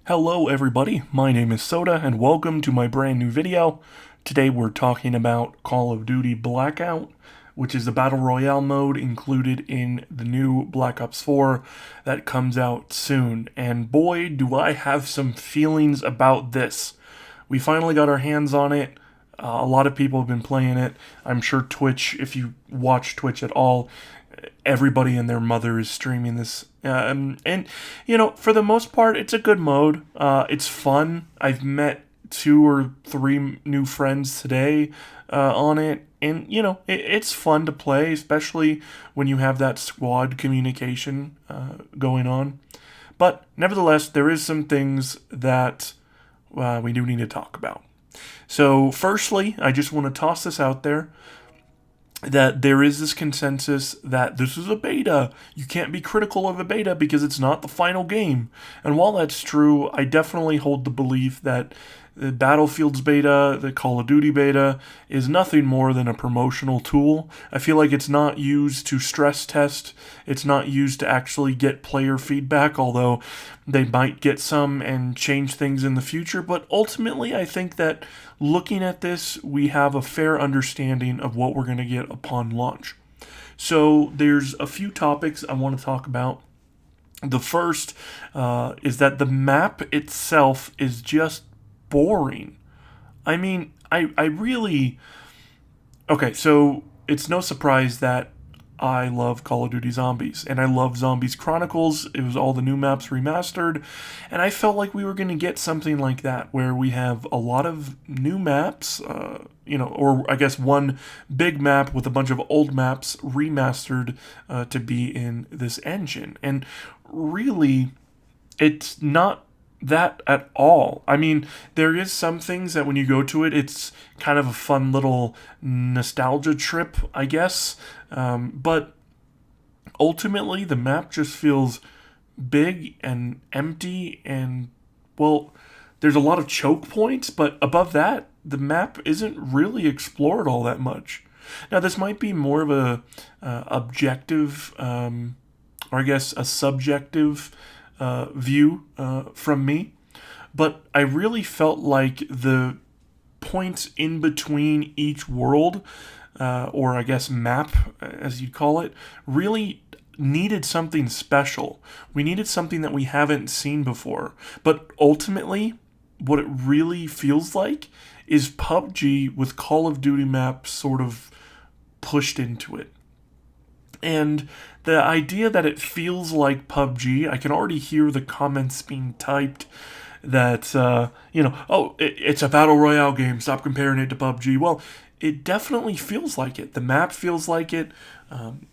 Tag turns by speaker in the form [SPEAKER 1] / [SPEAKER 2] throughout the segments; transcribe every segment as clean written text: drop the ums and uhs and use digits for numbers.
[SPEAKER 1] Hello everybody, my name is Soda and welcome to my brand new video. Today we're talking about Call of Duty Blackout, which is the Battle Royale mode included in the new Black Ops 4 that comes out soon. And boy, do I have some feelings about this. We finally got our hands on it. A lot of people have been playing it. I'm sure Twitch, if you watch Twitch at all, everybody and their mother is streaming this. And, you know, for the most part, it's a good mode. It's fun. I've met 2 or 3 new friends today on it. And, you know, it's fun to play, especially when you have that squad communication going on. But nevertheless, there is some things that we do need to talk about. So, firstly, I just want to toss this out there that there is this consensus that this is a beta. You can't be critical of a beta because it's not the final game. And while that's true, I definitely hold the belief that the Battlefield's beta, the Call of Duty beta, is nothing more than a promotional tool. I feel like it's not used to stress test. It's not used to actually get player feedback, although they might get some and change things in the future. But ultimately, I think that looking at this, we have a fair understanding of what we're going to get upon launch. So there's a few topics I want to talk about. The first is that the map itself is just boring. I mean, I really... Okay, so it's no surprise that I love Call of Duty Zombies, and I love Zombies Chronicles. It was all the new maps remastered, and I felt like we were going to get something like that, where we have a lot of new maps, or I guess one big map with a bunch of old maps remastered to be in this engine. And really, it's not that at all. I mean, there is some things that when you go to it, it's kind of a fun little nostalgia trip, I guess. But ultimately, the map just feels big and empty, and, well, there's a lot of choke points, but above that, the map isn't really explored all that much. Now, this might be more of a objective, or I guess a subjective view from me, but I really felt like the points in between each world, or I guess map, as you'd call it, really needed something special. We needed something that we haven't seen before. But ultimately, what it really feels like is PUBG with Call of Duty maps sort of pushed into it. And the idea that it feels like PUBG, I can already hear the comments being typed that, it's a Battle Royale game, stop comparing it to PUBG. Well, it definitely feels like it. The map feels like it.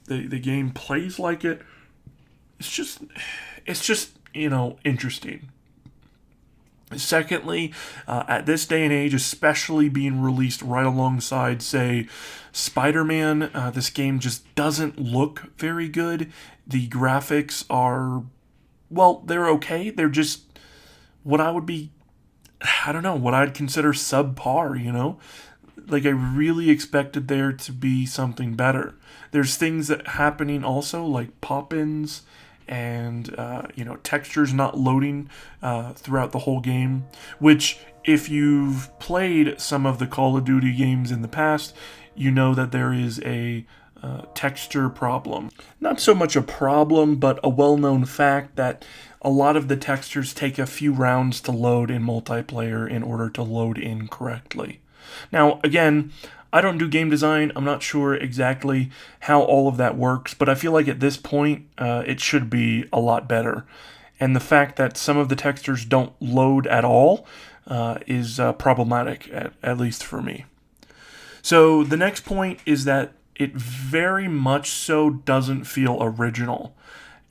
[SPEAKER 1] The game plays like it. It's just interesting. Secondly, at this day and age, especially being released right alongside, say, Spider-Man, this game just doesn't look very good. The graphics are, well, they're okay. They're just what what I'd consider subpar, Like, I really expected there to be something better. There's things that happening also, like pop-ins, and textures not loading throughout the whole game, which, if you've played some of the Call of Duty games in the past, you know that there is a texture problem. Not so much a problem, but a well-known fact that a lot of the textures take a few rounds to load in multiplayer in order to load in correctly. Now, again, I don't do game design. I'm not sure exactly how all of that works, but I feel like at this point, it should be a lot better. And the fact that some of the textures don't load at all is problematic, at least for me. So the next point is that it very much so doesn't feel original.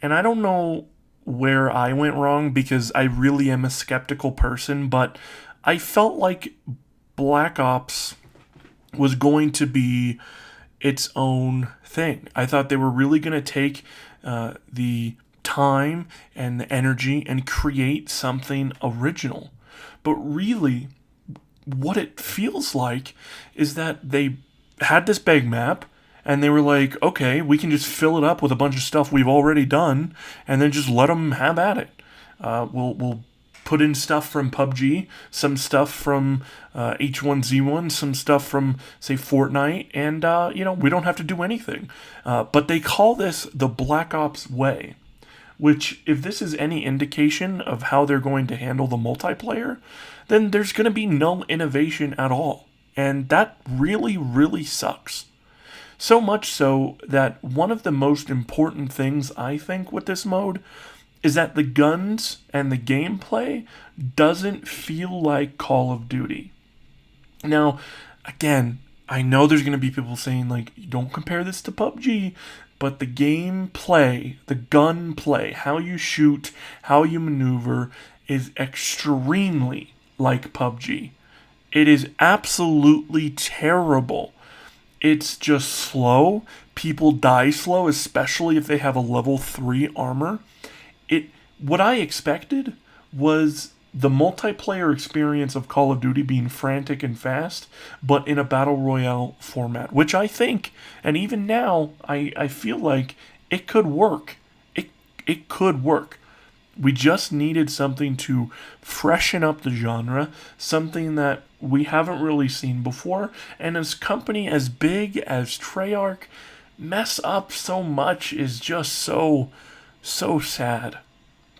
[SPEAKER 1] And I don't know where I went wrong, because I really am a skeptical person, but I felt like Black Ops was going to be its own thing. I thought they were really going to take the time and the energy and create something original. But really, what it feels like is that they had this big map, and they were like, okay, we can just fill it up with a bunch of stuff we've already done, and then just let them have at it. We'll put in stuff from PUBG, some stuff from H1Z1, some stuff from, say, Fortnite, and, we don't have to do anything. But they call this the Black Ops way, which, if this is any indication of how they're going to handle the multiplayer, then there's going to be no innovation at all. And that really, really sucks. So much so that one of the most important things, I think, with this mode is that the guns and the gameplay doesn't feel like Call of Duty. Now, again, I know there's going to be people saying, like, don't compare this to PUBG, but the gameplay, the gunplay, how you shoot, how you maneuver is extremely like PUBG. It is absolutely terrible. It's just slow. People die slow, especially if they have a level 3 armor. What I expected was the multiplayer experience of Call of Duty being frantic and fast, but in a battle royale format, which I think, and even now, I feel like it could work. It could work. We just needed something to freshen up the genre, something that we haven't really seen before, and as a company as big as Treyarch mess up so much is just so sad.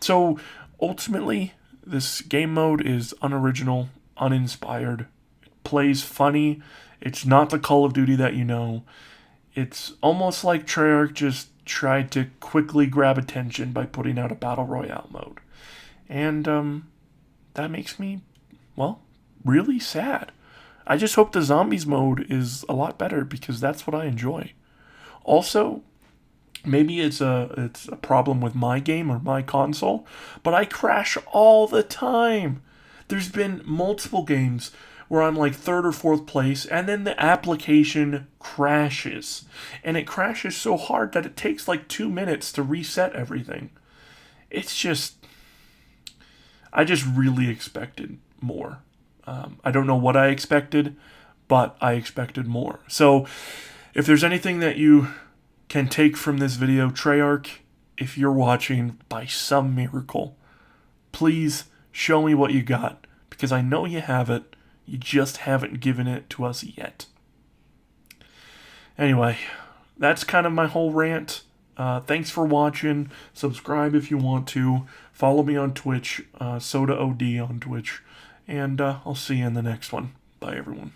[SPEAKER 1] So ultimately, this game mode is unoriginal, uninspired. It plays funny. It's not the Call of Duty that you know. It's almost like Treyarch just tried to quickly grab attention by putting out a Battle Royale mode. And that makes me, well, really sad. I just hope the Zombies mode is a lot better because that's what I enjoy. Also, maybe it's a problem with my game or my console, but I crash all the time. There's been multiple games where I'm like 3rd or 4th place, and then the application crashes. And it crashes so hard that it takes like 2 minutes to reset everything. It's just, I just really expected more. I don't know what I expected, but I expected more. So if there's anything that you can take from this video, Treyarch, if you're watching by some miracle, please show me what you got, because I know you have it. You just haven't given it to us yet. Anyway, that's kind of my whole rant. Thanks for watching. Subscribe if you want to. Follow me on Twitch, SodaOD on Twitch. And I'll see you in the next one. Bye, everyone.